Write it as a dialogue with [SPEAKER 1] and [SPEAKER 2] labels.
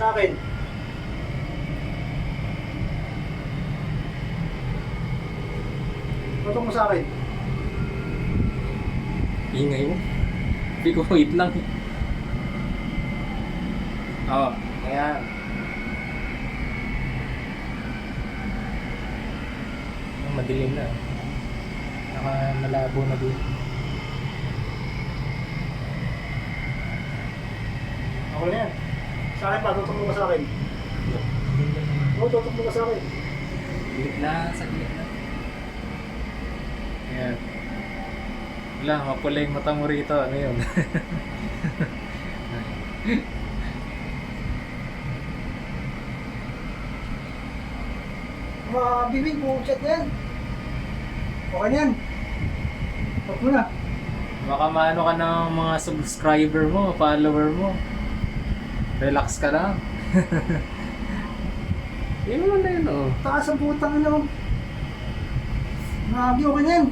[SPEAKER 1] sa akin. Tutok mo sa akin.
[SPEAKER 2] Ingay mo. Hindi ko wait lang. Oo, ayan. Madilim na. Malabo na din.
[SPEAKER 1] Ako na yan. Sa akin pa, tutok mo sa akin. Oo, tutok mo sa akin.
[SPEAKER 2] Gitna, sa gitna. Ayan. Wala, mapula yung mata mo rito. Ano yun?
[SPEAKER 1] Bibig po, chat na yan. Okay na yan. Tutok mo na.
[SPEAKER 2] Baka maano ka ng mga subscriber mo, follower mo. Relax ka lang. Yun mo na yun, oh.
[SPEAKER 1] Taas ang putang ina mo. Okay na yan.